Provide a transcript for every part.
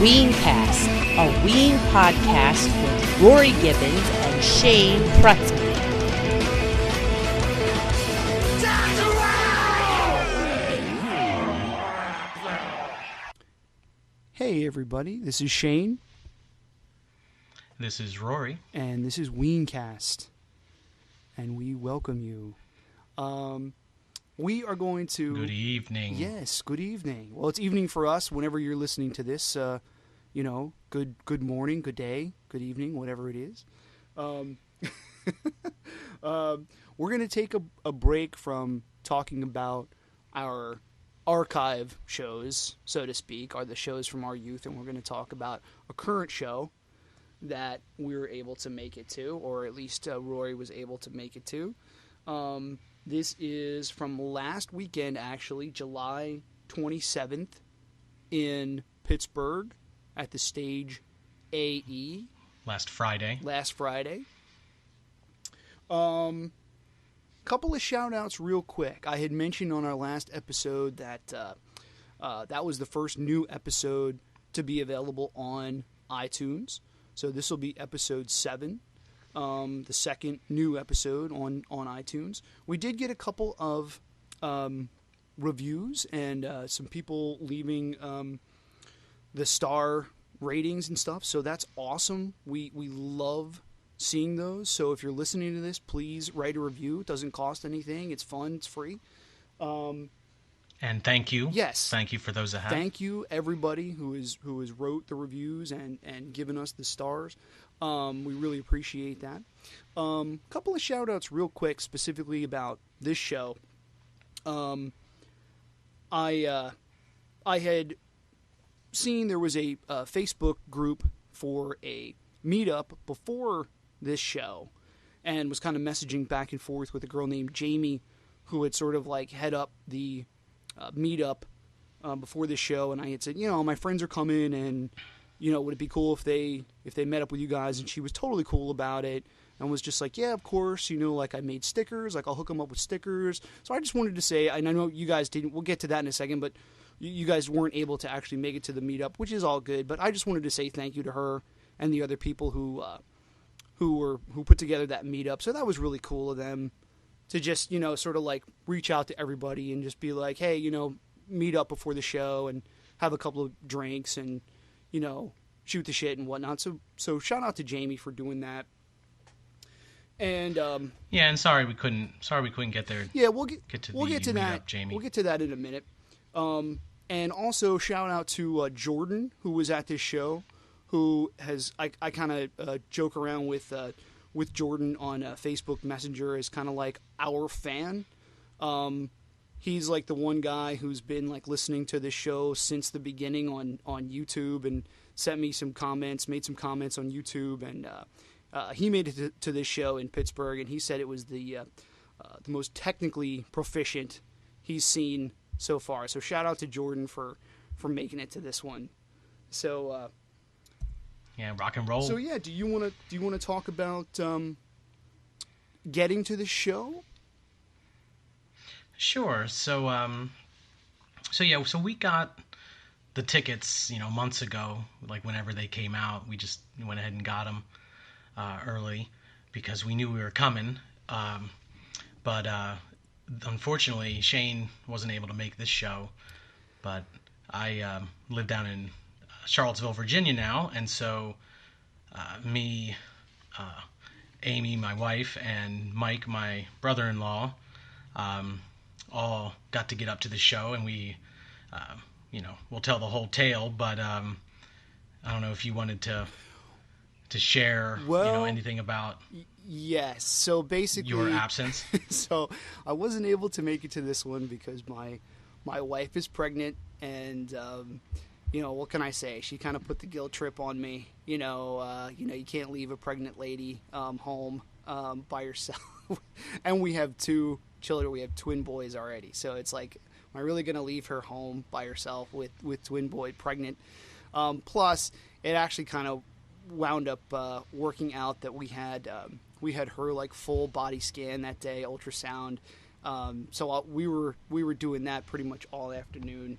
WeenCast, a Ween podcast with Rory Gibbons and Shane Prutzky. Hey everybody, this is Shane. This is Rory. And this is WeenCast. And we welcome you. We are going to... Good evening. Yes, good evening. Well, it's evening for us whenever you're listening to this. Good morning, good day, good evening, whatever it is. We're going to take a break from talking about our archive shows, so to speak, are the shows from our youth, and we're going to talk about a current show that we were able to make it to, or at least Rory was able to make it to. This is from last weekend, actually, July 27th in Pittsburgh at the Stage AE. Last Friday. Couple of shout-outs real quick. I had mentioned on our last episode that that was the first new episode to be available on iTunes. So this will be episode 7, the second new episode on iTunes. We did get a couple of reviews and some people leaving the star ratings and stuff. So that's awesome. We love seeing those. So if you're listening to this, please write a review. It doesn't cost anything. It's fun. It's free. And thank you. Yes. Thank you for those that have. Thank you, everybody who has wrote the reviews and given us the stars. We really appreciate that. Couple of shout-outs real quick, specifically about this show. I had seen there was a Facebook group for a meetup before this show, and was kind of messaging back and forth with a girl named Jamie, who had sort of like head up the meetup before this show, and I had said, my friends are coming, and would it be cool if they met up with you guys? And she was totally cool about it, and was just like, yeah, of course, like I made stickers, like I'll hook them up with stickers. So I just wanted to say, and I know you guys didn't, we'll get to that in a second, but you guys weren't able to actually make it to the meetup, which is all good, but I just wanted to say thank you to her and the other people who put together that meetup. So that was really cool of them to just, sort of like reach out to everybody and just be like, hey, meet up before the show and have a couple of drinks and, shoot the shit and whatnot. So shout out to Jamie for doing that. And and sorry we couldn't get there. Yeah, we'll get to meetup, that. Jamie. We'll get to that in a minute. And also shout out to Jordan, who was at this show, who has I kind of joke around with Jordan on Facebook Messenger as kind of like our fan. He's like the one guy who's been like listening to this show since the beginning on YouTube, and sent me some comments, made some comments on YouTube, and he made it to this show in Pittsburgh, and he said it was the most technically proficient he's seen so far. So shout out to Jordan for making it to this one. So rock and roll. So yeah, do you want to talk about getting to the show? Sure. So we got the tickets, months ago, like whenever they came out. We just went ahead and got them early because we knew we were coming. But unfortunately, Shane wasn't able to make this show. But I live down in Charlottesville, Virginia now, and so me, Amy, my wife, and Mike, my brother-in-law, all got to get up to the show, and we, we'll tell the whole tale, but I don't know if you wanted to share, anything about yes. So basically, your absence. So I wasn't able to make it to this one because my wife is pregnant, and what can I say? She kind of put the guilt trip on me. You can't leave a pregnant lady home by herself. And we have 2 children. We have twin boys already. So it's like, am I really going to leave her home by herself with twin boy pregnant? Plus, it actually kind of wound up working out that we had her like full body scan that day, ultrasound. So we were doing that pretty much all afternoon.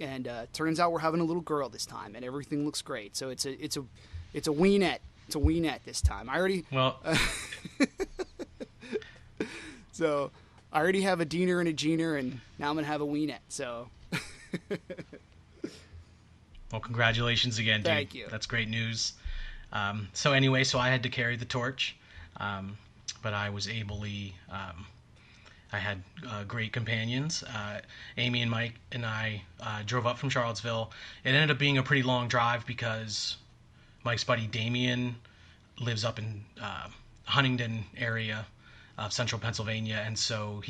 and turns out we're having a little girl this time, and everything looks great. So it's a weenette. It's a weenette this time. So I already have a Diener and a Jeaner, and now I'm gonna have a weenette. So. Well, congratulations again, dude. Thank you. That's great news. So anyway, I had to carry the torch, but I was ably. I had great companions. Amy and Mike and I drove up from Charlottesville. It ended up being a pretty long drive because Mike's buddy Damien lives up in Huntingdon area of central Pennsylvania, and so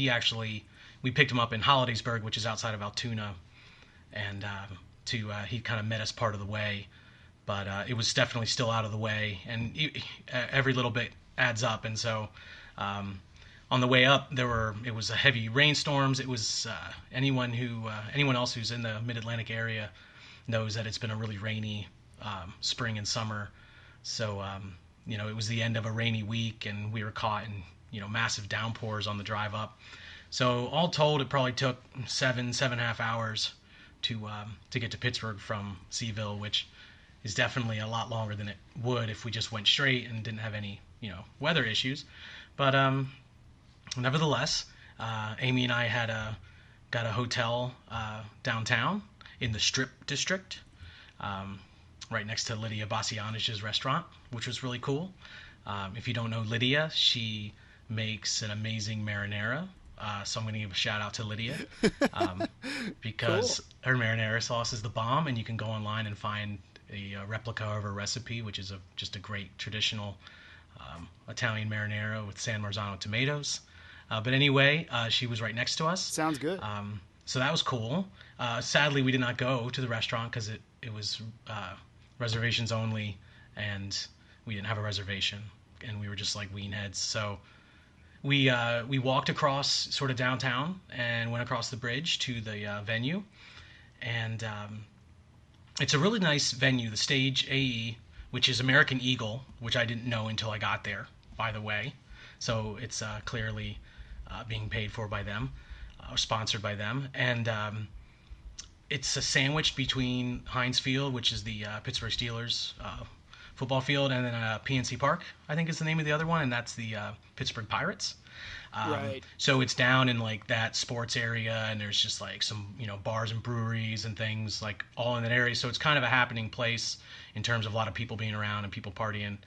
we picked him up in Hollidaysburg, which is outside of Altoona, and he kind of met us part of the way, but it was definitely still out of the way, and every little bit adds up. And so on the way up, it was a heavy rainstorms. It was anyone else who's in the Mid-Atlantic area knows that it's been a really rainy spring and summer. So it was the end of a rainy week, and we were caught in massive downpours on the drive up. So all told, it probably took 7.5 hours to get to Pittsburgh from Seville, which is definitely a lot longer than it would if we just went straight and didn't have any weather issues. But nevertheless, Amy and I got a hotel downtown in the Strip District, right next to Lydia Bassianich's restaurant, which was really cool. If you don't know Lydia, she makes an amazing marinara. So I'm going to give a shout out to Lydia because her marinara sauce is the bomb, and you can go online and find a replica of her recipe, which is just a great traditional Italian marinara with San Marzano tomatoes. But anyway, she was right next to us. Sounds good. So that was cool. Sadly, we did not go to the restaurant because it was reservations only, and we didn't have a reservation, and we were just like Ween heads. So we walked across sort of downtown and went across the bridge to the venue, and it's a really nice venue. The Stage AE, which is American Eagle, which I didn't know until I got there, by the way. So it's clearly being paid for by them, or sponsored by them, and it's a sandwich between Heinz Field, which is the Pittsburgh Steelers football field, and then PNC Park, I think is the name of the other one, and that's the Pittsburgh Pirates. Right. So it's down in like that sports area, and there's just like some bars and breweries and things like all in that area. So it's kind of a happening place in terms of a lot of people being around and people partying.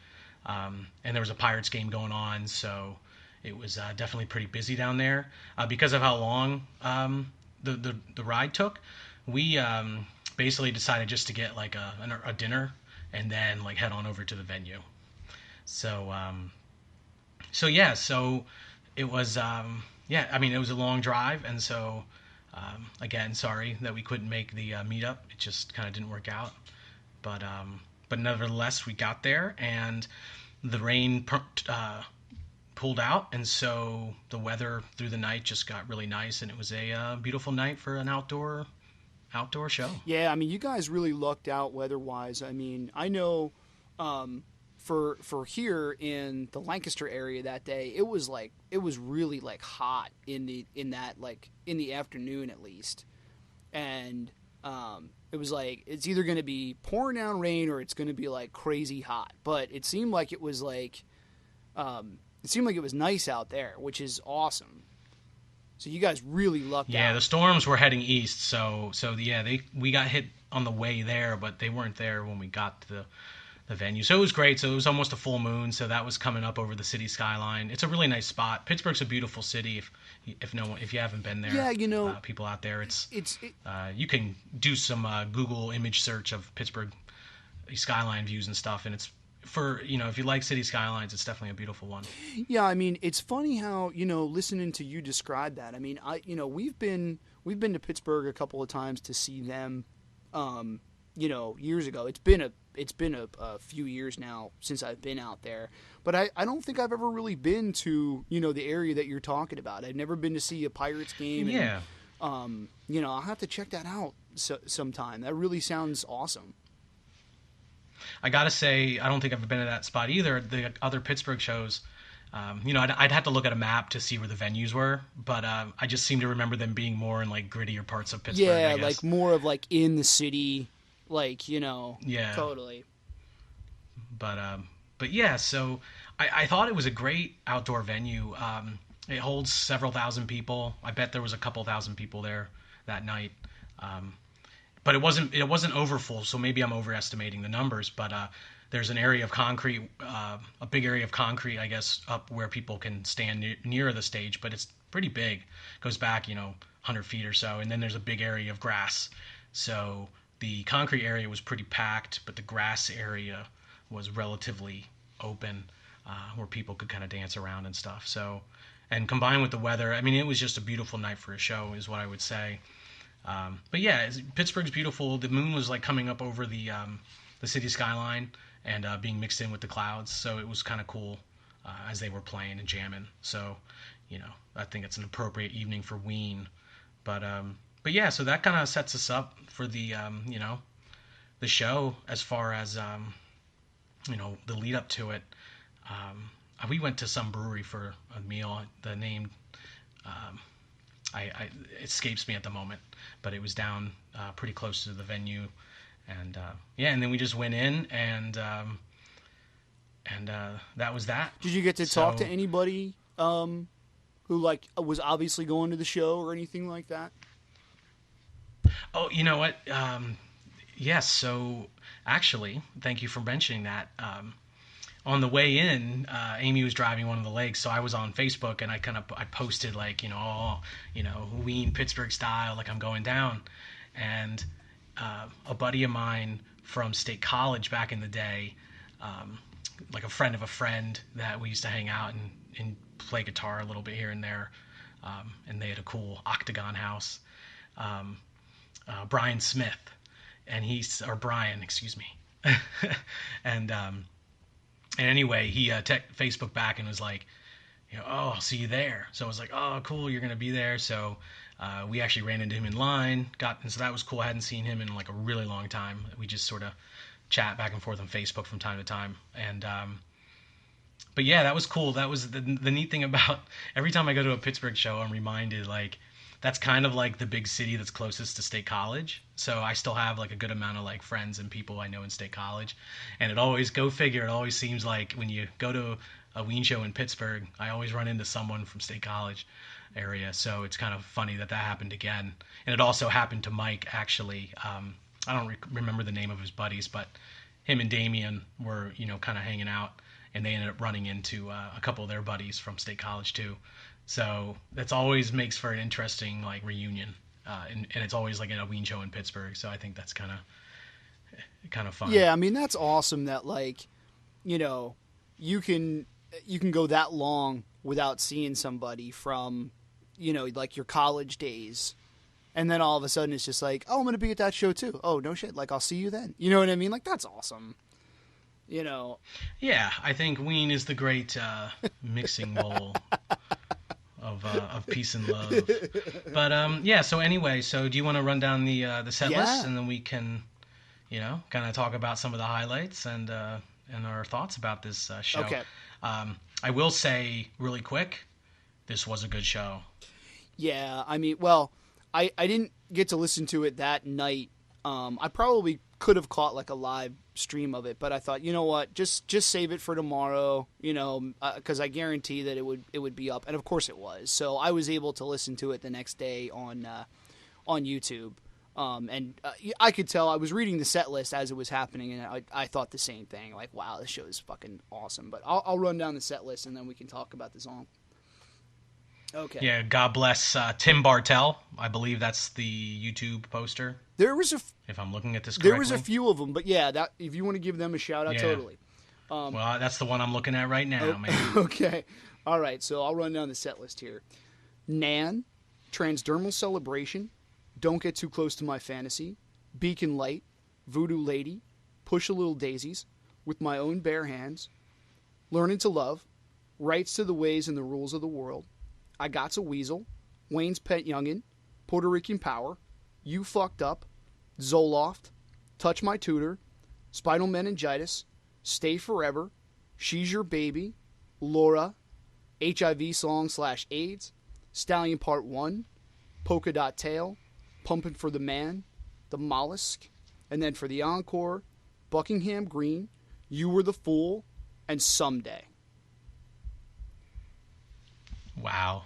And there was a Pirates game going on, so it was definitely pretty busy down there. Because of how long the ride took, we basically decided just to get like a dinner and then like head on over to the venue. So it was it was a long drive, and so again, sorry that we couldn't make the meetup. It just kind of didn't work out, but nevertheless we got there, and the rain pulled out, and so the weather through the night just got really nice, and it was a beautiful night for an outdoor show. Yeah, I mean, you guys really lucked out weather-wise. I mean, I know for here in the Lancaster area that day, it was really like hot in the afternoon at least, and it was like it's either going to be pouring down rain or it's going to be like crazy hot. But it seemed like it was nice out there, which is awesome. So you guys really lucked out. Yeah, the storms were heading east, so we got hit on the way there, but they weren't there when we got to the venue. So it was great. So it was almost a full moon, so that was coming up over the city skyline. It's a really nice spot. Pittsburgh's a beautiful city. If you haven't been there, yeah, people out there, you can do some Google image search of Pittsburgh skyline views and stuff, and it's if you like city skylines, it's definitely a beautiful one. Yeah, I mean, it's funny how, listening to you describe that. I mean, we've been to Pittsburgh a couple of times to see them, years ago. It's been a few years now since I've been out there, but I don't think I've ever really been to, the area that you're talking about. I've never been to see a Pirates game. Yeah. And, I'll have to check that out sometime. That really sounds awesome. I gotta say, I don't think I've been to that spot either. The other Pittsburgh shows, I'd have to look at a map to see where the venues were, but I just seem to remember them being more in like grittier parts of Pittsburgh. Yeah, I guess. like more of like in the city, like Yeah. totally. But yeah, so I thought it was a great outdoor venue. It holds several thousand people. I bet there was a couple thousand people there that night. But it wasn't over full, so maybe I'm overestimating the numbers. But there's an area of concrete, a big area of concrete, I guess, up where people can stand near the stage. But it's pretty big. It goes back, 100 feet or so, and then there's a big area of grass. So the concrete area was pretty packed, but the grass area was relatively open, where people could kind of dance around and stuff. So, and combined with the weather, I mean, it was just a beautiful night for a show, is what I would say. But yeah, Pittsburgh's beautiful. The moon was like coming up over the city skyline and being mixed in with the clouds, so it was kind of cool as they were playing and jamming. So, I think it's an appropriate evening for Ween. But yeah, so that kind of sets us up for the the show as far as the lead up to it. We went to some brewery for a meal. The name it escapes me at the moment, but it was down pretty close to the venue, and and then we just went in, and that was that. Did you get to talk to anybody who like was obviously going to the show or anything like that? Oh, you know what? Yes. So actually, thank you for mentioning that. On the way in, Amy was driving one of the legs, so I was on Facebook and I posted like, Ween Pittsburgh style, like I'm going down, and a buddy of mine from State College back in the day, like a friend of a friend that we used to hang out and play guitar a little bit here and there, and they had a cool octagon house. Brian Smith, Brian, excuse me, and anyway, he Facebook back and was like, oh, I'll see you there. So I was like, oh, cool, you're gonna be there. So we actually ran into him in line, and so that was cool. I hadn't seen him in like a really long time. We just sort of chat back and forth on Facebook from time to time, and but yeah, that was cool. That was the neat thing about every time I go to a Pittsburgh show, I'm reminded like that's kind of like the big city that's closest to State College. So I still have like a good amount of like friends and people I know in State College. And it always, go figure, it always seems like when you go to a Ween show in Pittsburgh, I always run into someone from State College area. So it's kind of funny that happened again. And it also happened to Mike, actually. I don't remember the name of his buddies, but him and Damien were, kind of hanging out. And they ended up running into a couple of their buddies from State College too. So that's always makes for an interesting like reunion, and it's always like in a Ween show in Pittsburgh. So I think that's kind of fun. Yeah, I mean that's awesome that like, you can go that long without seeing somebody from, like your college days, and then all of a sudden it's just like, oh, I'm gonna be at that show too. Oh, no shit, like I'll see you then. You know what I mean? Like that's awesome. Yeah, I think Ween is the great mixing bowl of peace and love. But yeah, so anyway, so do you want to run down the set list, and then we can, kind of talk about some of the highlights and our thoughts about this show. Okay. I will say really quick, this was a good show. Yeah, I mean, well, I didn't get to listen to it that night. I probably could have caught like a live stream of it, but I thought, you know what, just save it for tomorrow, because I guarantee that it would be up, and of course it was. So I was able to listen to it the next day on YouTube, and I could tell I was reading the set list as it was happening, and I thought the same thing, like, wow, this show is fucking awesome. But I'll run down the set list and then we can talk about the song. Okay. Yeah, God bless Tim Bartell. I believe that's the YouTube poster. There was if I'm looking at this correctly. There was a few of them, but yeah, that if you want to give them a shout out, totally. Well, that's the one I'm looking at right now, man. Okay. All right, so I'll run down the set list here. Nan, Transdermal Celebration, Don't Get Too Close to My Fantasy, Beacon Light, Voodoo Lady, Push a Little Daisies, With My Own Bare Hands, Learning to Love, Rights to the Ways and the Rules of the World, I Got's a Weasel, Wayne's Pet Youngin', Puerto Rican Power, You Fucked Up, Zoloft, Touch My Tutor, Spinal Meningitis, Stay Forever, She's Your Baby, Laura, HIV Song / AIDS, Stallion Part 1, Polka Dot Tail, Pumpin' for the Man, The Mollusk, and then for the encore, Buckingham Green, You Were the Fool, and Someday. Wow.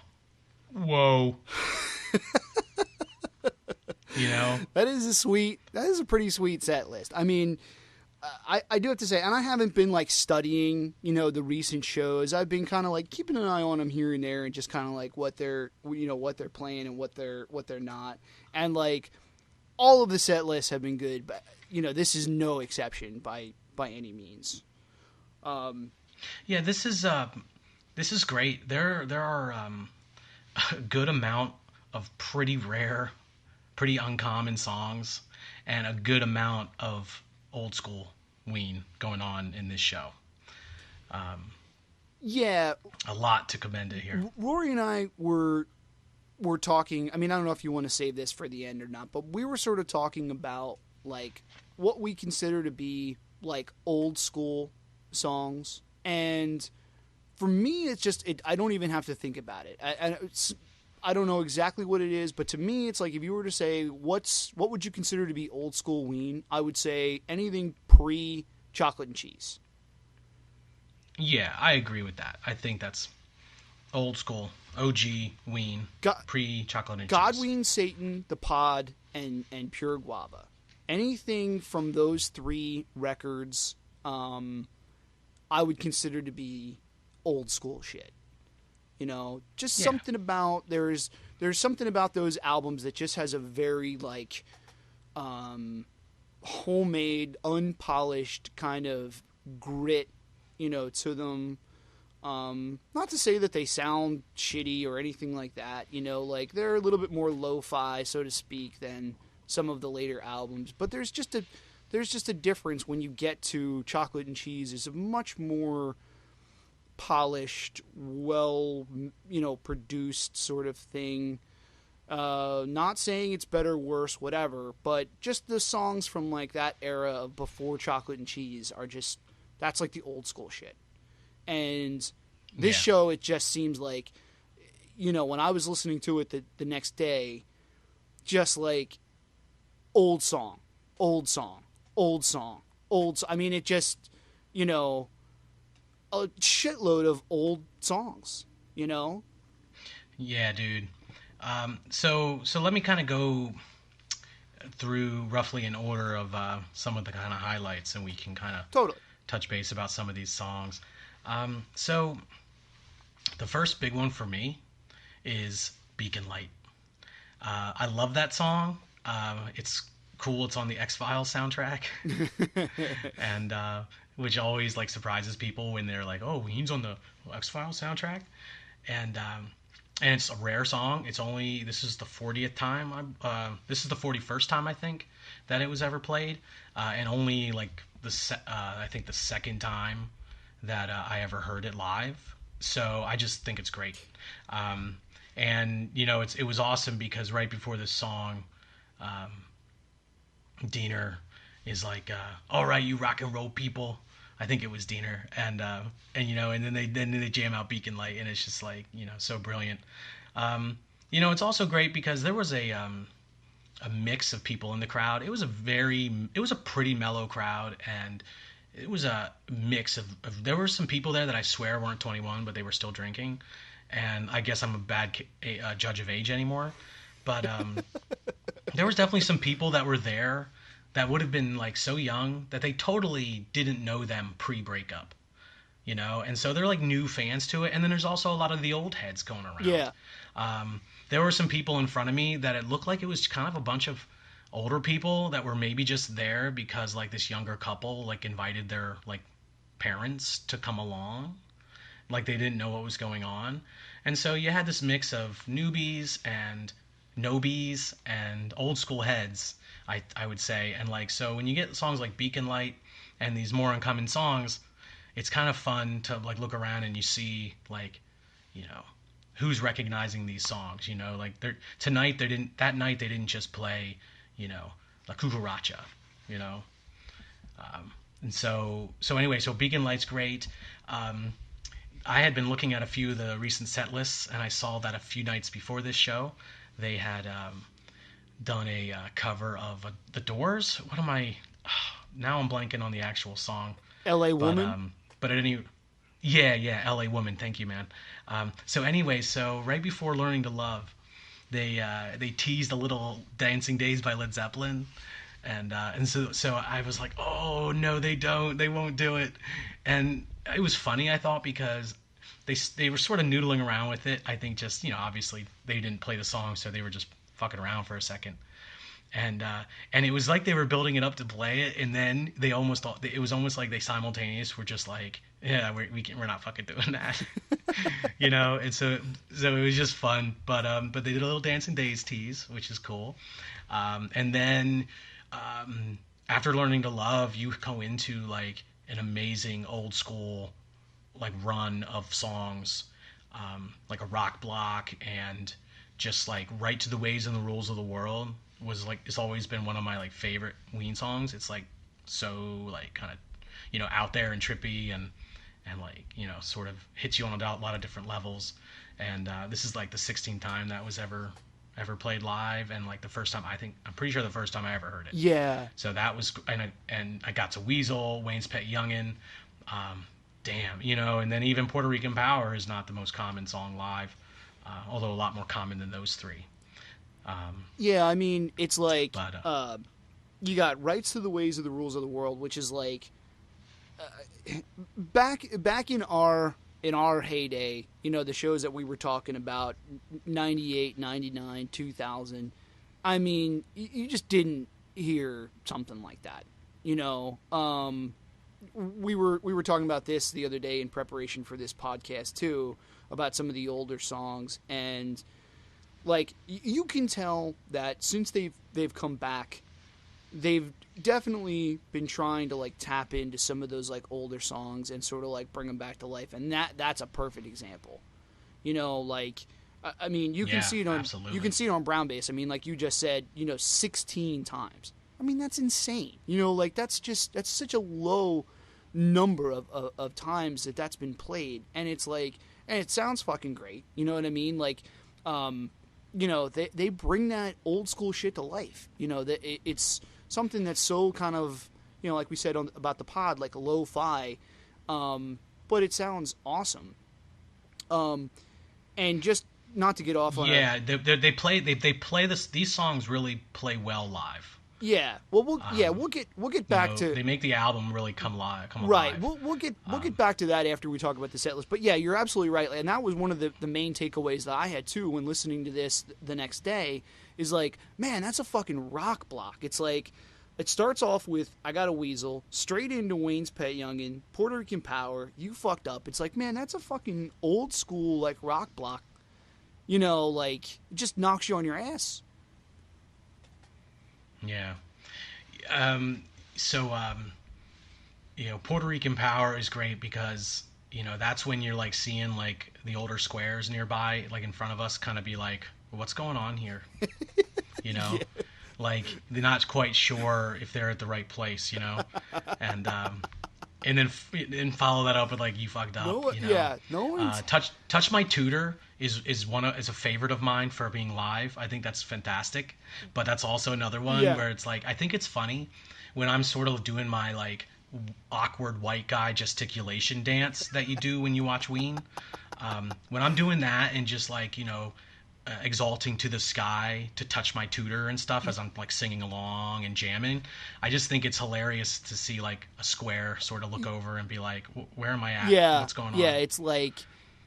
Whoa. That is a pretty sweet set list. I mean, I do have to say, and I haven't been like studying, the recent shows. I've been kind of like keeping an eye on them here and there, and just kind of like what they're playing and what they're not. And like all of the set lists have been good, but this is no exception by any means. Yeah, this is great. There are a good amount of pretty rare, pretty uncommon songs, and a good amount of old school Ween going on in this show. Yeah, a lot to commend it here. Rory and I were talking. I mean, I don't know if you want to save this for the end or not, but we were sort of talking about like what we consider to be like old school songs, and for me, it's just I don't even have to think about it. I don't know exactly what it is, but to me, it's like if you were to say what would you consider to be old school Ween, I would say anything pre Chocolate and Cheese. Yeah, I agree with that. I think that's old school, OG Ween, pre Chocolate and God, Cheese. Ween, Satan, The Pod, and Pure Guava. Anything from those 3 records, I would consider to be old school shit. Something about there's something about those albums that just has a very like homemade, unpolished kind of grit, to them. Not to say that they sound shitty or anything like that, like they're a little bit more lo-fi, so to speak, than some of the later albums. But there's just a difference when you get to Chocolate and Cheese. Is a much more polished, well, produced sort of thing. Not saying it's better, worse, whatever, but just the songs from like that era of before Chocolate and Cheese are just, that's like the old school shit. And this show, it just seems like, when I was listening to it the next day, just like old song. I mean, it just, a shitload of old songs, Yeah, dude. So let me kind of go through roughly in order of some of the kind of highlights, and we can kind of totally touch base about some of these songs. So the first big one for me is Beacon Light. I love that song. It's cool. It's on the X-Files soundtrack. And which always like surprises people when they're like, "Oh, Ween's on the X-Files soundtrack," and it's a rare song. This is the 40th time. This is the 41st time I think that it was ever played, and only like I think the second time that I ever heard it live. So I just think it's great, and it was awesome because right before this song, Diener is like, "All right, you rock and roll people." I think it was Diener, and then they jam out Beacon Light, and it's just like so brilliant. It's also great because there was a mix of people in the crowd. It was a pretty mellow crowd, and it was a mix of there were some people there that I swear weren't 21, but they were still drinking, and I guess I'm a bad judge of age anymore, but there was definitely some people that were there that would have been like so young that they totally didn't know them pre-breakup, and so they're like new fans to it. And then there's also a lot of the old heads going around. Yeah. There were some people in front of me that it looked like it was kind of a bunch of older people that were maybe just there because like this younger couple like invited their like parents to come along, like they didn't know what was going on. And so you had this mix of newbies and nobies and old school heads, I would say. And like, so when you get songs like Beacon Light and these more uncommon songs, it's kind of fun to like look around and you see like, who's recognizing these songs, like that night they didn't just play, La Cucaracha, and so anyway, so Beacon Light's great. I had been looking at a few of the recent set lists, and I saw that a few nights before this show, they had done a cover of The Doors. What am I? Now I'm blanking on the actual song. L.A. Woman? But at any... Yeah, L.A. Woman. Thank you, man. So anyway, so right before Learning to Love, they teased a little Dancing Days by Led Zeppelin. And so I was like, oh, no, they don't. They won't do it. And it was funny, I thought, because they were sort of noodling around with it. I think just, obviously they didn't play the song, so they were just fucking around for a second. And it was like they were building it up to play it, and then it was almost like they simultaneous were just like, yeah, we're not fucking doing that, And so it was just fun. But they did a little Dancing Days tease, which is cool. And then after Learning to Love, you go into like an amazing old school like run of songs, like a rock block, and just like Right to the Ways and the Rules of the World was like, it's always been one of my like favorite Ween songs. It's like so like kind of out there and trippy and like sort of hits you on a lot of different levels. And this is like the 16th time that was ever played live, and like the first time, I'm pretty sure the first time I ever heard it. Yeah. So that was, and I got to Weasel, Wayne's Pet Youngin', damn, and then even Puerto Rican Power is not the most common song live, although a lot more common than those three. Yeah, I mean, it's like, you got Rights to the Ways of the Rules of the World, which is like, back in our heyday, the shows that we were talking about, 98, 99, 2000, I mean, you just didn't hear something like that, we were talking about this the other day in preparation for this podcast too, about some of the older songs, and like you can tell that since they've come back, they've definitely been trying to like tap into some of those like older songs and sort of like bring them back to life, and that's a perfect example. Like I mean, you can see it on Brown Bass. I mean, like you just said, 16 times. I mean, that's insane. Like that's such a low number of times that's been played, and it's like, and it sounds fucking great. You know what I mean? Like, they bring that old school shit to life. It's something that's so kind of, like we said about the pod, like a lo-fi, but it sounds awesome. And just not to get off on they play this. These songs really play well live. Yeah. Well, we'll get back to. They make the album really come alive. Right. We'll get back to that after we talk about the set list. But yeah, you're absolutely right, and that was one of the main takeaways that I had too when listening to this the next day. Is like, man, that's a fucking rock block. It's like, it starts off with I Got a Weasel, straight into Wayne's Pet Youngin', Puerto Rican Power, You Fucked Up. It's like, man, that's a fucking old school like rock block. Like it just knocks you on your ass. Yeah. Puerto Rican Power is great because, that's when you're like seeing like the older squares nearby, like in front of us, kind of be like, what's going on here? Yeah. Like they're not quite sure if they're at the right place, and then follow that up with like, You Fucked Up. Yeah. No one's... Touch My Tutor is a favorite of mine for being live. I think that's fantastic, but that's also another one where it's like, I think it's funny when I'm sort of doing my like awkward white guy gesticulation dance that you do when you watch Ween. When I'm doing that and just like exalting to the sky to Touch My Tutor and stuff as I'm like singing along and jamming, I just think it's hilarious to see like a square sort of look over and be like, where am I at? Yeah. What's going on? Yeah, it's like,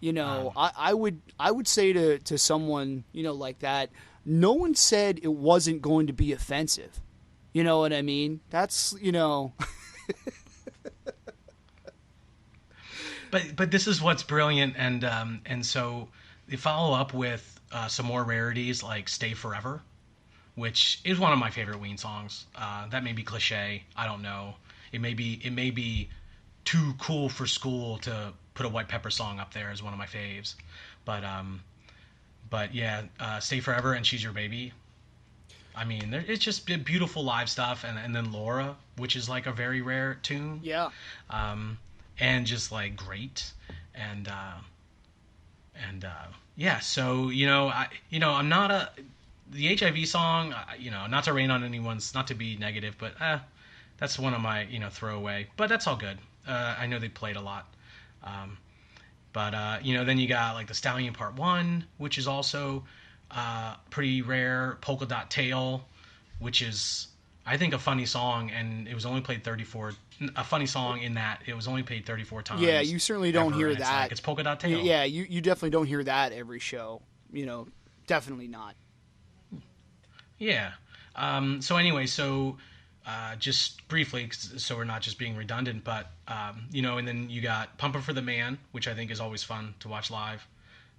I would say to someone, like that, no one said it wasn't going to be offensive. You know what I mean? That's, But this is what's brilliant, and so they follow up with some more rarities like Stay Forever, which is one of my favorite Ween songs. That may be cliche. I don't know. It may be too cool for school to put a White Pepper song up there as one of my faves. But yeah, Stay Forever and She's Your Baby. I mean, it's just beautiful live stuff. And then Laura, which is like a very rare tune. Yeah. and just like great. And yeah, so I'm not the HIV song, not to rain on anyone's, not to be negative, but that's one of my throwaway, but that's all good. I know they played a lot. But then you got like the Stallion Part 1, which is also pretty rare. Polka Dot Tail, which is, I think, a funny song, and it was only played 34. A funny song in that it was only played 34 times. Yeah, you certainly don't hear that. It's Polka Dot Tail. Yeah, you definitely don't hear that every show. Definitely not. Yeah. So anyway, just briefly, so we're not just being redundant, but and then you got Pumpin' for the Man, which I think is always fun to watch live,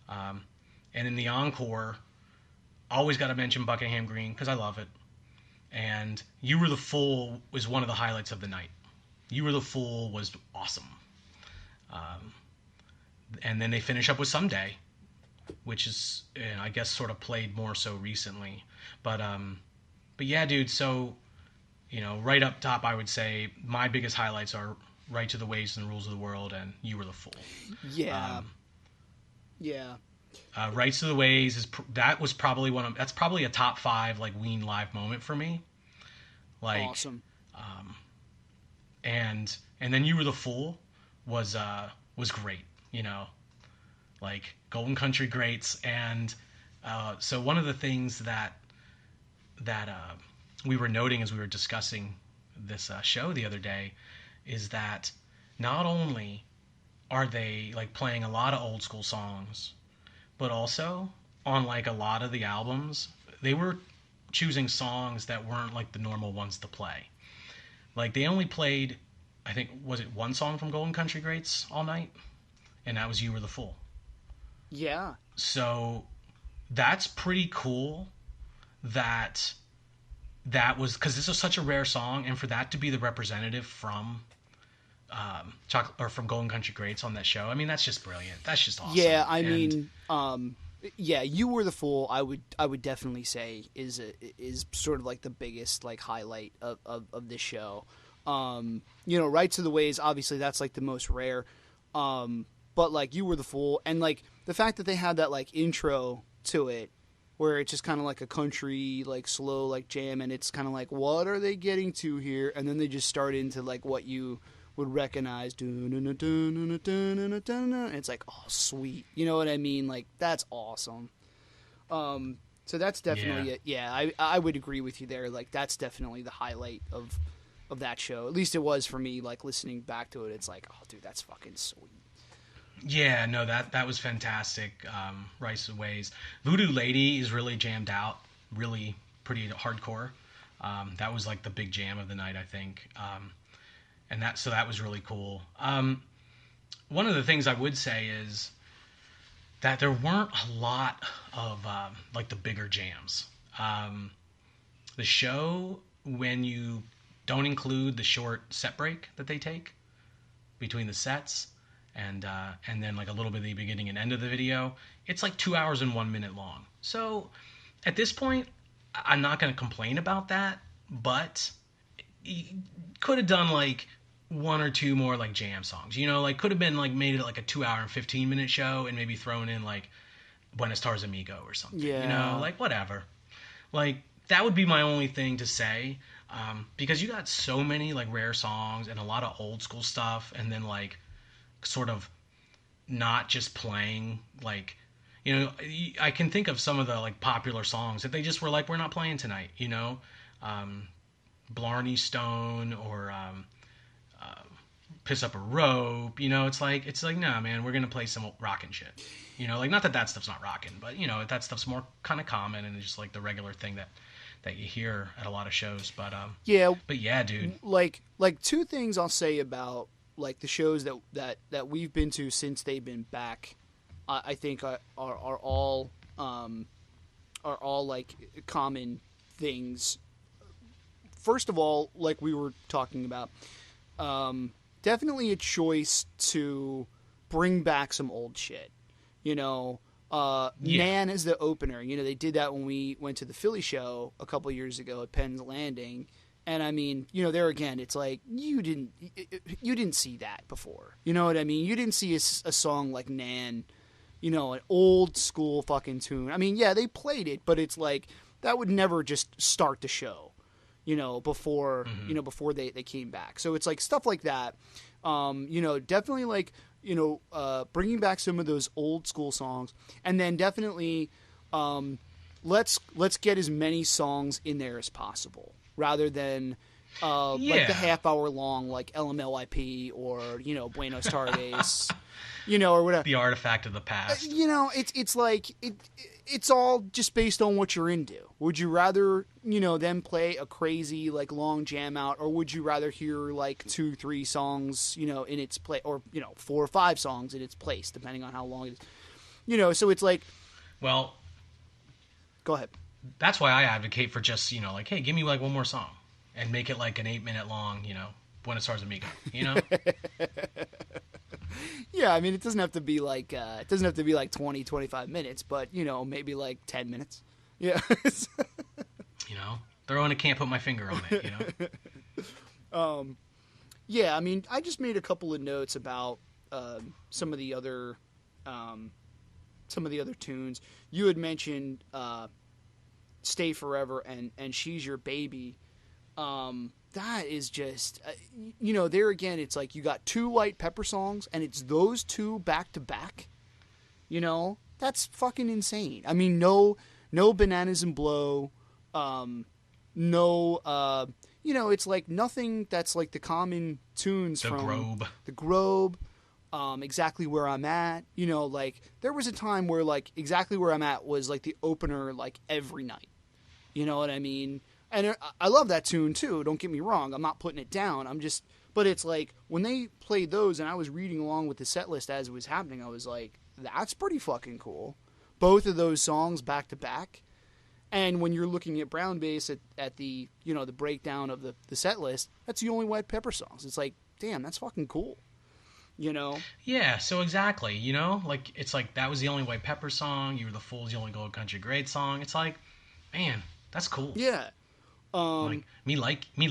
and in the encore, always got to mention Buckingham Green because I love it, and You Were the Fool was one of the highlights of the night. You Were the Fool was awesome, and then they finish up with Someday, which is I guess sort of played more so recently, but yeah, dude, so. Right up top, I would say my biggest highlights are Right to the Ways and the Rules of the World and You Were the Fool. Yeah. Yeah. Right to the Ways was probably that's probably a top 5 like Ween live moment for me. Like awesome. And then You Were the Fool was great. Like Golden Country greats, and so one of the things that we were noting as we were discussing this show the other day is that not only are they like playing a lot of old school songs, but also on like a lot of the albums, they were choosing songs that weren't like the normal ones to play. Like they only played, I think, was it one song from Golden Country Greats all night? And that was You Were the Fool. Yeah. So that's pretty cool that was, because this is such a rare song, and for that to be the representative from from Golden Country Greats on that show, I mean, that's just brilliant. That's just awesome. Yeah, I mean, You Were the Fool, I would definitely say is sort of like the biggest like highlight of this show. Right to the Ways, obviously that's like the most rare, but like You Were the Fool, and like the fact that they had that like intro to it, where it's just kind of like a country, like slow, like jam, and it's kind of like, what are they getting to here? And then they just start into like what you would recognize, and it's like, oh, sweet, you know what I mean? Like that's awesome. So that's definitely it. Yeah, I would agree with you there. Like that's definitely the highlight of that show. At least it was for me. Like listening back to it, it's like, oh, dude, that's fucking sweet. Yeah, no, that was fantastic. Rice Ways. Voodoo Lady is really jammed out, really pretty hardcore. That was like the big jam of the night, I think. And that was really cool. One of the things I would say is that there weren't a lot of like the bigger jams. The show, when you don't include the short set break that they take between the sets, and then like a little bit of the beginning and end of the video, it's like 2 hours and 1 minute long. So at this point, I'm not going to complain about that, but could have done like one or two more like jam songs, like could have been like made it like a 2 hour and 15 minute show and maybe thrown in like Buenos Stars Amigo or something, like whatever. Like that would be my only thing to say, because you got so many like rare songs and a lot of old school stuff, and then like sort of not just playing like, I can think of some of the like popular songs that they just were like, we're not playing tonight, Blarney Stone or Piss Up a Rope, it's like nah, man, we're gonna play some rockin' shit, like not that stuff's not rockin', but that stuff's more kind of common and just like the regular thing that you hear at a lot of shows, but yeah, dude, like two things I'll say about like the shows that we've been to since they've been back, I think are all like common things. First of all, like we were talking about, definitely a choice to bring back some old shit. Man is the opener. They did that when we went to the Philly show a couple years ago at Penn's Landing, And I mean, you know, there again, it's like you didn't see that before. You know what I mean? You didn't see a song like Nan, you know, an old school fucking tune. I mean, yeah, they played it, but it's like that would never just start the show, you know, before you know, before they came back. So it's like stuff like that. You know, definitely like, you know, bringing back some of those old school songs, and then definitely let's get as many songs in there as possible, rather than like the half-hour long like LMLIP or, you know, Buenos Tardes, you know, or whatever. The artifact of the past. You know, it's like it's all just based on what you're into. Would you rather, you know, them play a crazy like long jam out, or would you rather hear like 2-3 songs, you know, in its place, or, you know, 4 or 5 songs in its place, depending on how long it is. You know, so it's like, well, go ahead. That's why I advocate for just, you know, like, hey, give me like one more song and make it like an 8-minute long, you know, Buenos Tardes Amigo, you know? Yeah, I mean, it doesn't have to be like 20, 25 minutes, but, you know, maybe like 10 minutes. Yeah. You know, throw in a can't put my finger on it, you know? Yeah, I mean, I just made a couple of notes about some of the other tunes. You had mentioned Stay Forever and She's Your Baby. That is just, you know, there again, it's like you got 2 White Pepper songs, and it's those 2 back to back. You know, that's fucking insane. I mean, no Bananas and Blow, no, you know, it's like nothing that's like the common tunes from the Grobe, Exactly Where I'm At. You know, like there was a time where like Exactly Where I'm At was like the opener like every night. You know what I mean? And I love that tune too. Don't get me wrong. I'm not putting it down. But it's like when they played those, and I was reading along with the set list as it was happening, I was like, that's pretty fucking cool. Both of those songs back to back. And when you're looking at Brown Bass at the, you know, the breakdown of the set list, that's the only White Pepper songs. It's like, damn, that's fucking cool. You know? Yeah, so exactly, you know? Like, it's like that was the only White Pepper song. You Were the Fool's the only Gold Country Grade song. It's like, man, that's cool. Yeah. Like, me like you.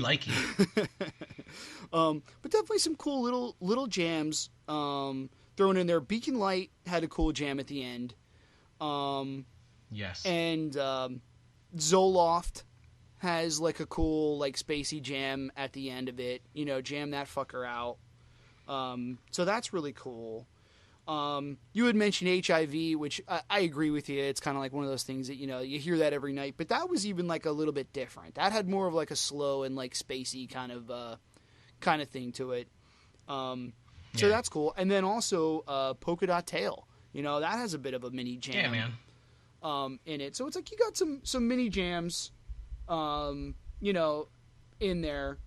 But definitely some cool little jams thrown in there. Beacon Light had a cool jam at the end. Yes. And Zoloft has like a cool like spacey jam at the end of it. You know, jam that fucker out. So that's really cool. You had mentioned HIV, which I agree with you. It's kind of like one of those things that, you know, you hear that every night, but that was even like a little bit different. That had more of like a slow and like spacey kind of thing to it. So that's cool. And then also, Polka Dot Tail, you know, that has a bit of a mini jam. Yeah, man. In it. So it's like you got some mini jams, you know, in there,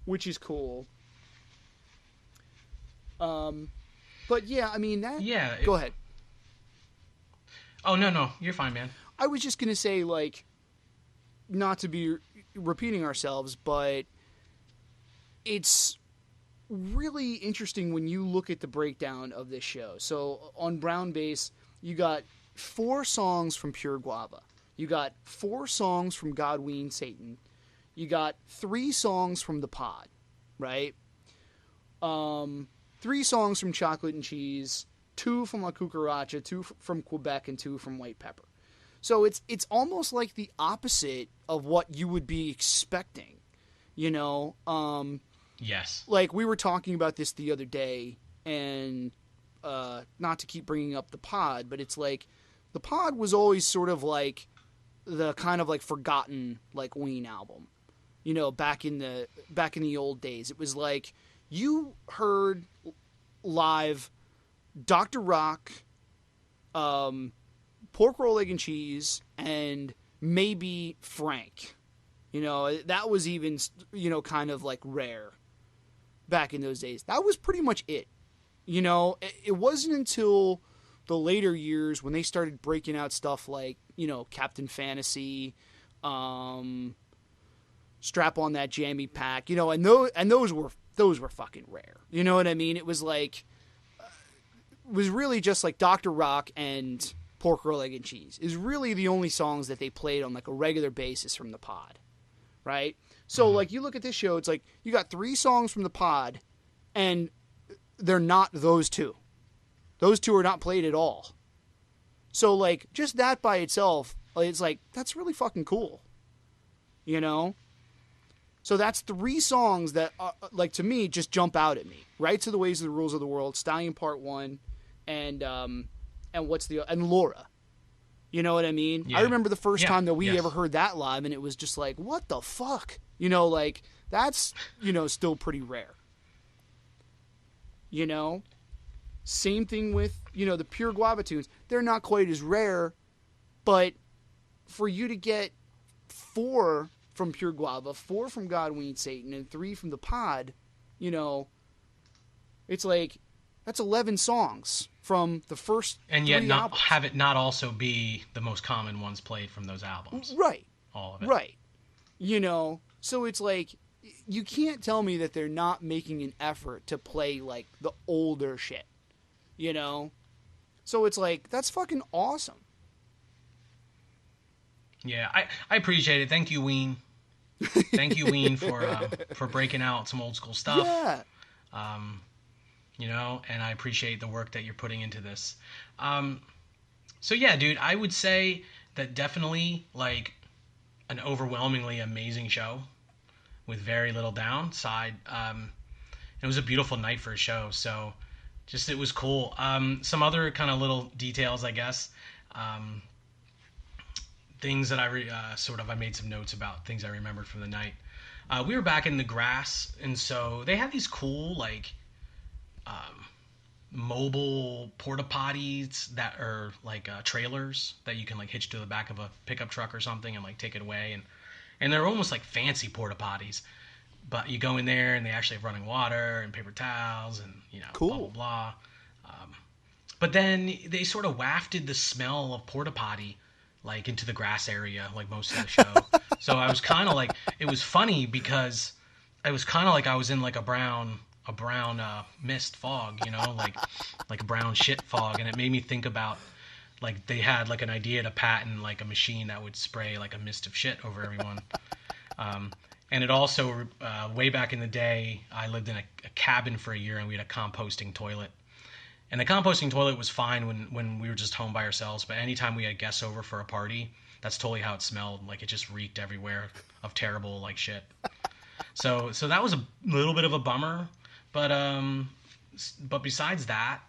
which is cool. But yeah, I mean that. Yeah. Go ahead. Oh no, you're fine, man. I was just gonna say, like, not to be repeating ourselves, but it's really interesting when you look at the breakdown of this show. So on Brown Bass, you got 4 songs from Pure Guava. You got 4 songs from God, Ween, Satan. You got 3 songs from The Pod, right? 3 songs from Chocolate and Cheese, 2 from La Cucaracha, 2 from Quebec, and 2 from White Pepper. So it's almost like the opposite of what you would be expecting, you know? Yes. Like, we were talking about this the other day, and not to keep bringing up The Pod, but it's like, The Pod was always sort of like the kind of like forgotten like Ween album, you know, back in the old days. It was like, you heard live Dr. Rock, Pork Roll, Egg and Cheese, and maybe Frank. You know, that was even, you know, kind of like rare back in those days. That was pretty much it. You know, it wasn't until the later years when they started breaking out stuff like, you know, Captain Fantasy, Strap on That Jammy Pack, you know, and those were fucking rare. You know what I mean? It was like, it was really just like Dr. Rock and Pork Roll, Egg and Cheese is really the only songs that they played on like a regular basis from The Pod, right? So, like, you look at this show, it's like you got 3 songs from the pod, and they're not those 2. Those 2 are not played at all. So, like, just that by itself, it's like, that's really fucking cool. You know? So that's 3 songs that, like, to me, just jump out at me. Right to the Ways of the Rules of the World, Stallion Part 1, and Laura. You know what I mean? Yeah. I remember the first time that we ever heard that live, and it was just like, what the fuck? You know, like, that's, you know, still pretty rare. You know? Same thing with, you know, the Pure Guava tunes. They're not quite as rare, but for you to get 4 from Pure Guava, 4 from God, Ween, Satan, and 3 from the pod, you know, it's like, that's 11 songs from the first and yet 3 not albums. Have it not also be the most common ones played from those albums. Right. All of it. Right. You know, so it's like, you can't tell me that they're not making an effort to play, like, the older shit. You know? So it's like, that's fucking awesome. Yeah, I appreciate it. Thank you, Ween. Thank you, Ween, for breaking out some old school stuff. Yeah. You know, and I appreciate the work that you're putting into this. So yeah, dude, I would say that definitely, like, an overwhelmingly amazing show with very little downside. It was a beautiful night for a show, so just, it was cool. Some other kind of little details, I guess. Things that I made some notes about, things I remembered from the night. We were back in the grass, and so they had these cool, like, mobile porta potties that are like trailers that you can, like, hitch to the back of a pickup truck or something and, like, take it away, and they're almost like fancy porta potties, but you go in there and they actually have running water and paper towels and, you know, cool. blah blah blah. But then they sort of wafted the smell of porta potty, like, into the grass area, like, most of the show. So I was kind of like, it was funny because I was kind of like I was in, like, a brown mist fog, you know, like a brown shit fog, and it made me think about, like, they had, like, an idea to patent, like, a machine that would spray, like, a mist of shit over everyone. And it also, way back in the day, I lived in a cabin for a year, and we had a composting toilet. And the composting toilet was fine when we were just home by ourselves, but anytime we had guests over for a party, that's totally how it smelled. Like, it just reeked everywhere of terrible, like, shit. So that was a little bit of a bummer. But besides that,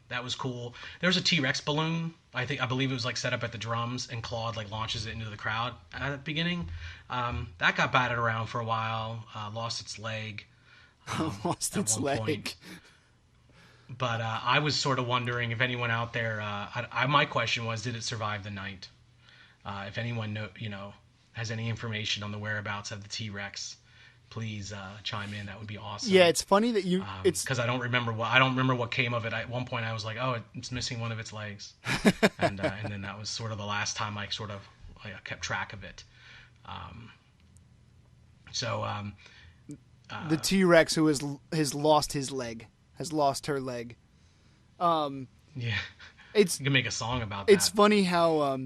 that was cool. There was a TRex balloon. I believe it was, like, set up at the drums, and Claude, like, launches it into the crowd at the beginning. That got batted around for a while. Lost its leg. Lost its leg. Point. But I was sort of wondering if anyone out there. My question was, did it survive the night? If anyone has any information on the whereabouts of the TRex, please chime in. That would be awesome. Yeah, it's funny that you. It's because I don't remember what came of it. At one point, I was like, "Oh, it's missing one of its legs," and then that was sort of the last time I kept track of it. The T-Rex who has lost his leg has lost her leg. Yeah, you can make a song about that. It's funny how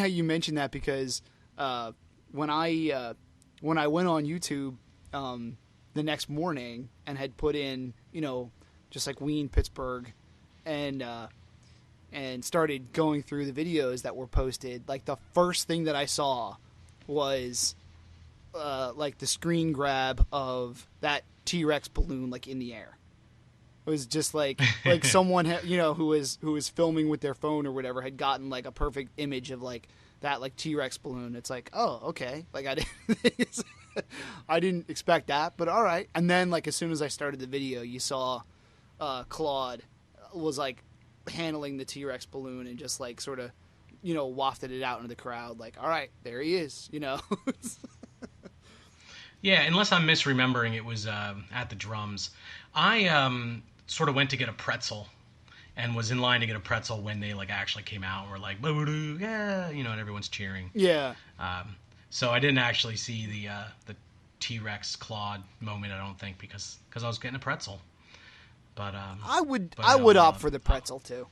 you mentioned that because when I went on YouTube the next morning and had put in, you know, just like Ween Pittsburgh and started going through the videos that were posted, like, the first thing that I saw was like the screen grab of that T-Rex balloon, like, in the air. It was just like someone who was filming with their phone or whatever had gotten, like, a perfect image of, like, that, like, T-Rex balloon. It's like, oh, okay. Like, I didn't expect that, but all right. And then, like, as soon as I started the video, you saw Claude was, like, handling the T-Rex balloon and just, like, sort of, you know, wafted it out into the crowd. Like, all right, there he is, you know. Yeah, unless I'm misremembering, it was at the drums. I sort of went to get a pretzel and was in line to get a pretzel when they, like, actually came out and were like, Voodoo, yeah, you know, and everyone's cheering. Yeah. So I didn't actually see the T-Rex Claude moment, I don't think, because I was getting a pretzel. But I would opt for the pretzel too.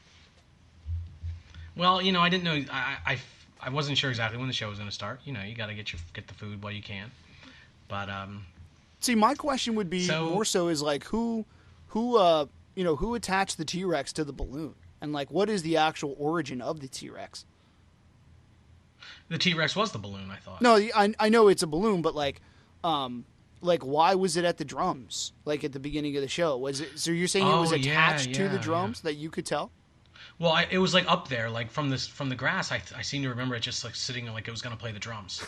Well, you know, I didn't know. I I wasn't sure exactly when the show was going to start. You know, you got to get the food while you can. But see, my question would be more so is like who attached the T-Rex to the balloon, and like what is the actual origin of the T-Rex? The T-Rex was the balloon, I thought. No, I know it's a balloon, but like why was it at the drums? Like at the beginning of the show, was it? So you're saying it was attached to the drums that you could tell? Well, it was like up there, like from the grass. I seem to remember it just like sitting like it was going to play the drums,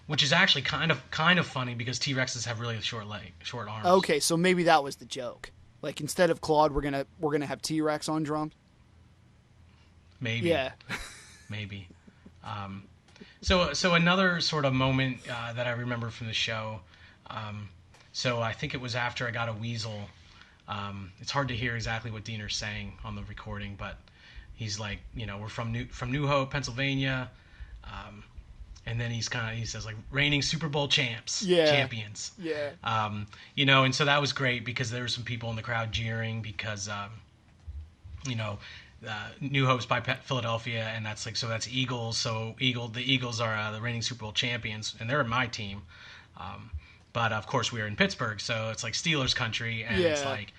which is actually kind of funny because T-Rexes have really short arms. Okay, so maybe that was the joke. Like instead of Claude, we're gonna have T-Rex on drums. Maybe. Yeah. Maybe. So another sort of moment that I remember from the show. So I think it was after I got a weasel. It's hard to hear exactly what Diener's saying on the recording, but he's like, you know, we're from New Hope, Pennsylvania, and then he says like reigning Super Bowl champions. Yeah. You know, and so that was great because there were some people in the crowd jeering because, you know, New Hope's by Philadelphia, and that's Eagles. So the Eagles are the reigning Super Bowl champions, and they're my team. But of course we are in Pittsburgh, so it's like Steelers country, and it's like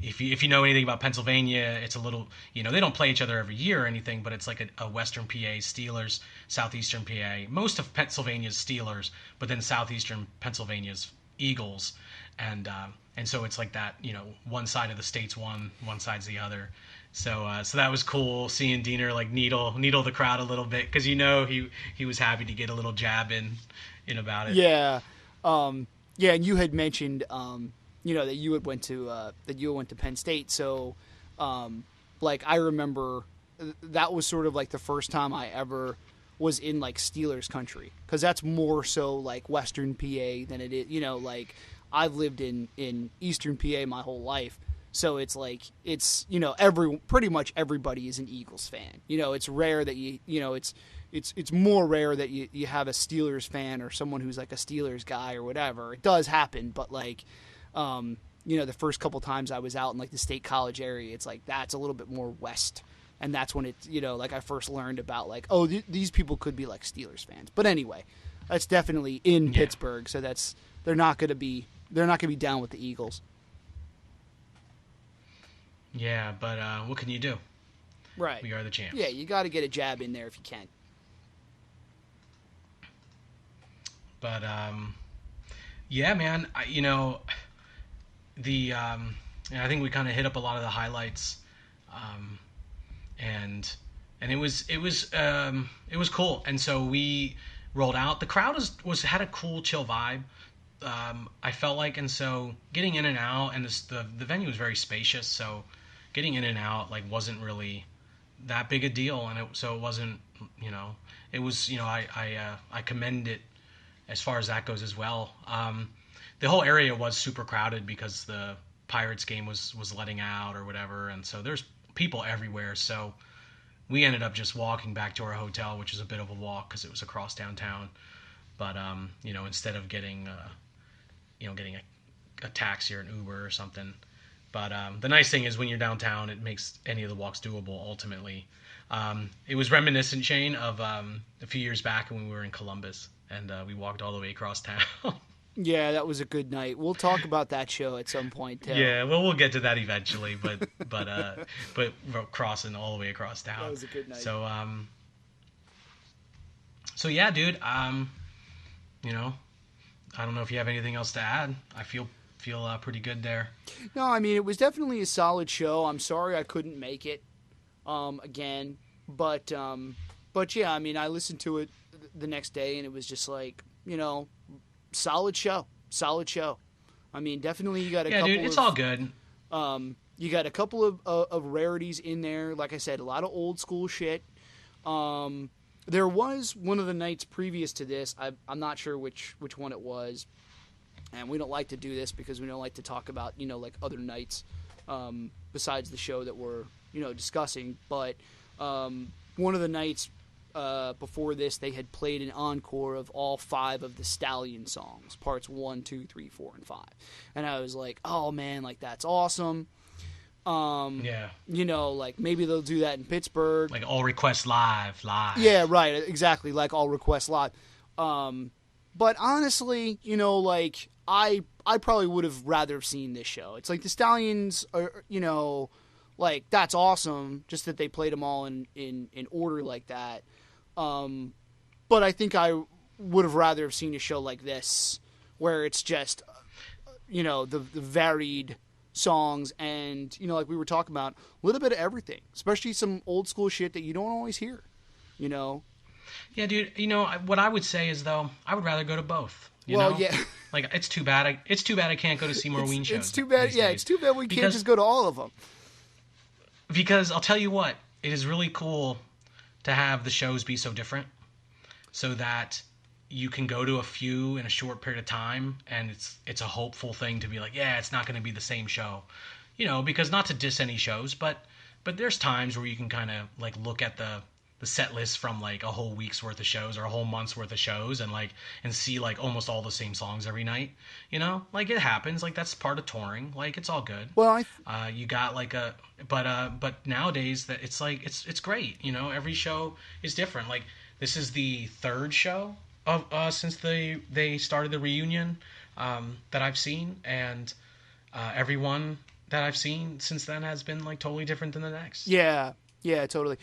if you know anything about Pennsylvania, it's a little, you know, they don't play each other every year or anything, but it's like a Western PA Steelers, Southeastern PA. Most of Pennsylvania's Steelers, but then Southeastern Pennsylvania's Eagles, and so it's like that, you know, one side of the state's one side's the other. So that was cool seeing Diener like needle the crowd a little bit because, you know, he was happy to get a little jab in about it. Yeah. Yeah, and you had mentioned, you know, that you went to Penn State. So, like, I remember that was sort of like the first time I ever was in like Steelers country, because that's more so like Western PA than it is, you know, like I've lived in Eastern PA my whole life. So it's like, it's, you know, pretty much everybody is an Eagles fan. You know, it's rare that it's more rare that you have a Steelers fan or someone who's like a Steelers guy or whatever. It does happen, but like, you know, the first couple times I was out in like the State College area, it's like that's a little bit more west, and that's when it's, you know, like I first learned about like, oh, these people could be like Steelers fans. But anyway, that's definitely in Pittsburgh, so they're not gonna be down with the Eagles. Yeah, but what can you do? Right. We are the champs. Yeah, you got to get a jab in there if you can. But yeah, man, I think we kind of hit up a lot of the highlights, and it was cool. And so we rolled out. The crowd had a cool, chill vibe. I felt like, and so getting in and out, and the venue was very spacious, so getting in and out like wasn't really that big a deal, and so it wasn't, you know, it was, you know, I commend it as far as that goes as well. The whole area was super crowded because the Pirates game was letting out or whatever, and so there's people everywhere. So we ended up just walking back to our hotel, which is a bit of a walk because it was across downtown. But you know, instead of getting a taxi or an Uber or something. But the nice thing is when you're downtown, it makes any of the walks doable ultimately. It was reminiscent, Shane, of a few years back when we were in Columbus, and we walked all the way across town. Yeah, that was a good night. We'll talk about that show at some point, too. Yeah, well, we'll get to that eventually, but we're crossing all the way across town. That was a good night. So yeah, dude. You know, I don't know if you have anything else to add. I feel pretty good there. No, I mean, it was definitely a solid show. I'm sorry I couldn't make it again, but yeah, I mean, I listened to it the next day, and it was just like, you know, solid show. I mean, definitely you got a couple. Yeah, dude, it's all good. You got a couple of rarities in there. Like I said, a lot of old school shit. There was one of the nights previous to this. I'm not sure which one it was. And we don't like to do this because we don't like to talk about, you know, like other nights besides the show that we're, you know, discussing. But one of the nights before this, they had played an encore of all 5 of the Stallion songs, parts 1, 2, 3, 4, and 5. And I was like, oh, man, like, that's awesome. Yeah. You know, like maybe they'll do that in Pittsburgh. Like all requests live. Yeah, right. Exactly. Like all requests live. But honestly, you know, like I probably would have rather seen this show. It's like the Stallions are, you know, like that's awesome. Just that they played them all in order like that. But I think I would have rather have seen a show like this where it's just, you know, the varied songs and, you know, like we were talking about, a little bit of everything, especially some old school shit that you don't always hear, you know? Yeah, dude, you know, what I would say is, though, I would rather go to both. You well, know? yeah. Like, it's too bad I can't go to see more Ween shows. It's too bad, yeah, days. it's too bad we can't just go to all of them. Because I'll tell you what, it is really cool to have the shows be so different so that you can go to a few in a short period of time, and it's a hopeful thing to be like, yeah, it's not going to be the same show. You know, because not to diss any shows, but there's times where you can kind of, like, look at the set list from, like, a whole week's worth of shows or a whole month's worth of shows and see, like, almost all the same songs every night, you know? Like, it happens. Like, that's part of touring. Like, it's all good. Well, you got, like, but nowadays, that it's, like, it's great, you know? Every show is different. Like, this is the third show of since they started the reunion that I've seen, and everyone that I've seen since then has been, like, totally different than the next. Yeah, totally.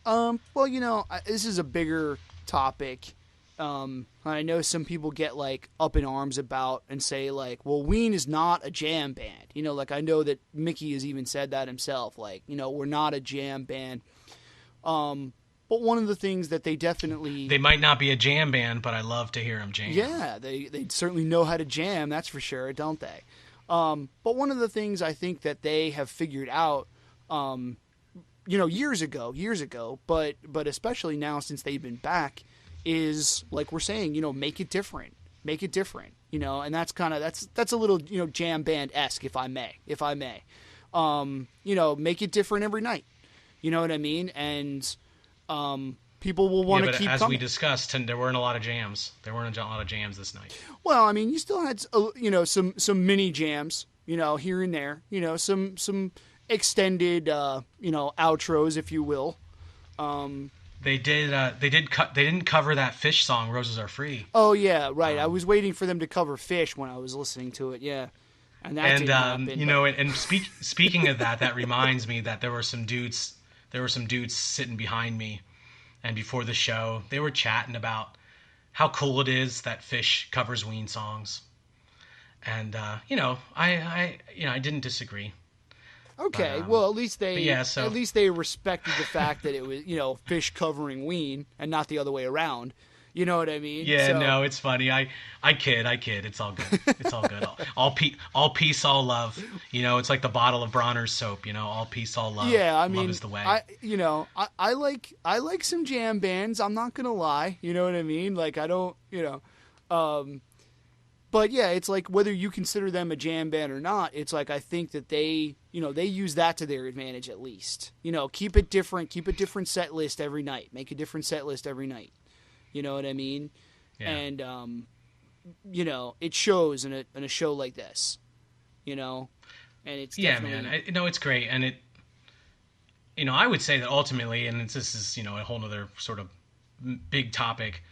Well, you know, this is a bigger topic. I know some people get, like, up in arms about and say, like, well, Ween is not a jam band. You know, like, I know that Mickey has even said that himself. Like, you know, we're not a jam band. But one of the things that they definitely... They might not be a jam band, but I love to hear them jam. Yeah, they certainly know how to jam, that's for sure, don't they? But one of the things I think that they have figured out... you know, years ago, but especially now since they've been back, is, like we're saying, you know, make it different, you know, and that's kind of, that's a little, you know, jam band-esque, if I may, you know, make it different every night, you know what I mean, and, people will want to keep as coming. we discussed, there weren't a lot of jams, this night. Well, I mean, you still had, you know, some mini jams, you know, here and there, you know, some extended, you know, outros, if you will. They didn't cover that Fish song, "Roses Are Free." Oh yeah, right. I was waiting for them to cover Fish when I was listening to it. Yeah, and that didn't happen. You know, and speaking of that reminds me that there were some dudes sitting behind me, and before the show, they were chatting about how cool it is that Fish covers Ween songs, and you know, I didn't disagree. Okay, well, at least they at least they respected the fact that it was, you know, Fish covering Ween and not the other way around. You know what I mean? Yeah, so, no, it's funny. I kid. It's all good. It's all good. All peace, all love. You know, it's like the bottle of Bronner's soap. You know, all peace, all love. Yeah, I mean, love is the way. I like some jam bands. I'm not gonna lie. You know what I mean? Like I don't, you know, but yeah, it's like whether you consider them a jam band or not, it's like I think that they, you know, they use that to their advantage at least. You know, keep it different, keep a different set list every night, make a different set list every night. You know what I mean? Yeah. And you know, it shows in a show like this. You know, and it's definitely... man. It's great, and it. You know, I would say that ultimately, and this is, you know, a whole other sort of big topic.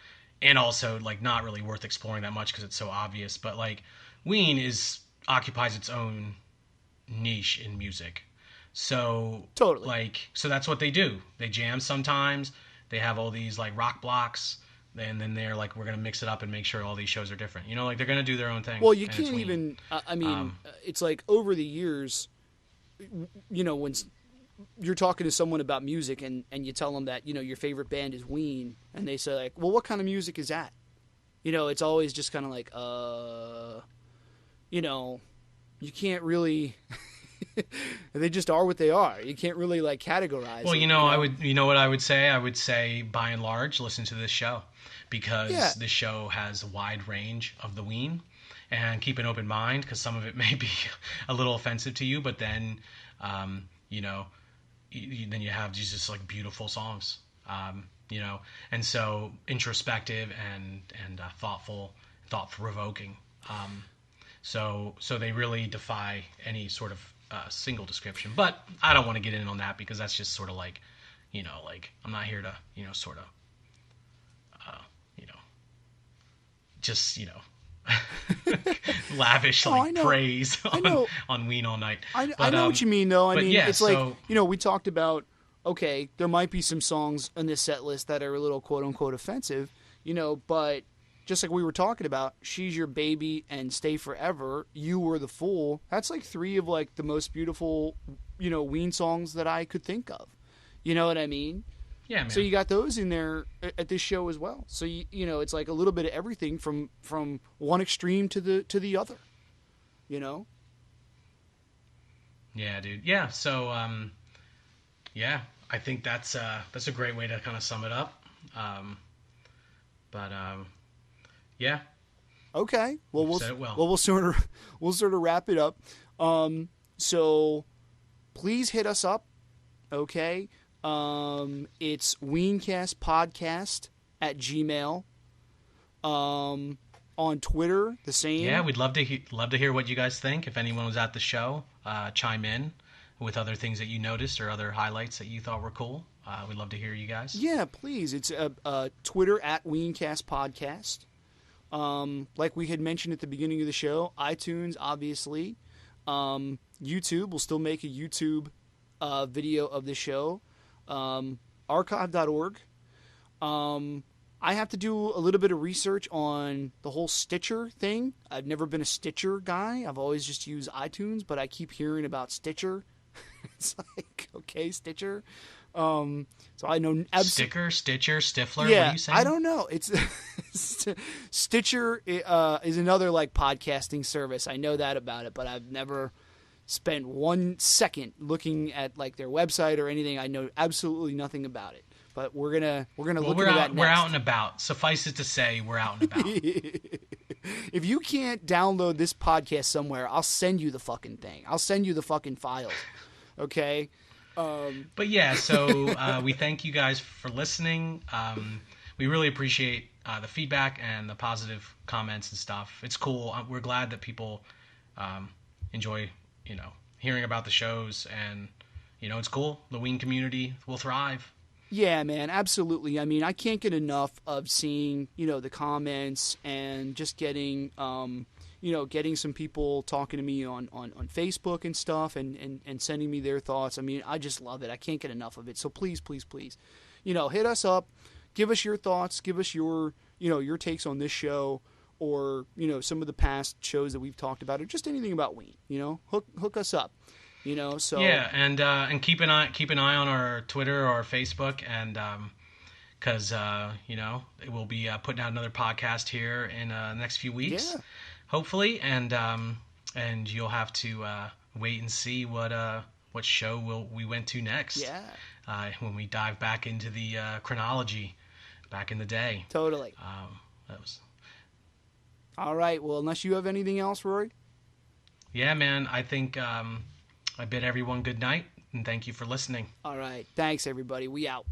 And also, like, not really worth exploring that much because it's so obvious. But, like, Ween occupies its own niche in music. So, totally. Like, so that's what they do. They jam sometimes. They have all these, like, rock blocks. And then they're like, we're going to mix it up and make sure all these shows are different. You know, like, they're going to do their own thing. Well, you can't even... it's like, over the years, you know, when... you're talking to someone about music and you tell them that, you know, your favorite band is Ween, and they say, like, well, what kind of music is that? You know, it's always just kind of like, you know, you can't really, they just are what they are. You can't really, like, categorize Well, them, you know, you know what I would say? I would say, by and large, listen to this show, because this show has a wide range of the Ween, and keep an open mind, because some of it may be a little offensive to you, but then, you know, then you have these just, like, beautiful songs, you know, and so introspective and thoughtful, thought-provoking. So they really defy any sort of single description. But I don't want to get in on that because that's just sort of like, like I'm not here to, sort of, just, lavish praise on Ween all night. I know what you mean, though. I mean, yeah, it's like, we talked about, okay, there might be some songs on this set list that are a little quote-unquote offensive, but just like we were talking about, She's Your Baby and Stay Forever, You Were the Fool, that's like 3 of like the most beautiful, Ween songs that I could think of. You know what I mean? Yeah, man. So you got those in there at this show as well. So it's like a little bit of everything from one extreme to the other. Yeah, dude. Yeah. So I think that's a great way to kind of sum it up. Yeah. Okay. Well, said it well. We'll sort of wrap it up. So please hit us up. Okay. It's weencastpodcast @gmail. On Twitter, the same. Yeah, we'd love to hear what you guys think. If anyone was at the show, chime in with other things that you noticed or other highlights that you thought were cool. We'd love to hear you guys. Yeah, please. It's Twitter @weencastpodcast. Like we had mentioned at the beginning of the show, iTunes, obviously. YouTube, we'll still make a YouTube video of the show. Archive.org. I have to do a little bit of research on the whole Stitcher thing. I've never been a Stitcher guy. I've always just used iTunes, but I keep hearing about Stitcher. It's like, okay, Stitcher. So I know Stitcher, Stifler. Yeah, what are you saying? I don't know. It's Stitcher is another like podcasting service. I know that about it, but I've never spent 1 second looking at like their website or anything. I know absolutely nothing about it. But we're gonna look into that next. We're out and about. Suffice it to say, we're out and about. If you can't download this podcast somewhere, I'll send you the fucking thing. I'll send you the fucking files. Okay. But yeah, so we thank you guys for listening. We really appreciate the feedback and the positive comments and stuff. It's cool. We're glad that people enjoy, hearing about the shows, and it's cool. The Ween community will thrive. Yeah, man, absolutely. I mean, I can't get enough of seeing, the comments and just getting, getting some people talking to me on Facebook and stuff and sending me their thoughts. I mean, I just love it. I can't get enough of it. So please, please, please, hit us up, give us your thoughts, give us your, your takes on this show or, some of the past shows that we've talked about or just anything about Ween, hook us up. So yeah, and keep an eye on our Twitter or Facebook, and because we'll be putting out another podcast here in the next few weeks, hopefully, and you'll have to wait and see what show we went to next. Yeah, when we dive back into the chronology back in the day. Totally. That was all right. Well, unless you have anything else, Rory. Yeah, man. I think. I bid everyone good night, and thank you for listening. All right. Thanks, everybody. We out.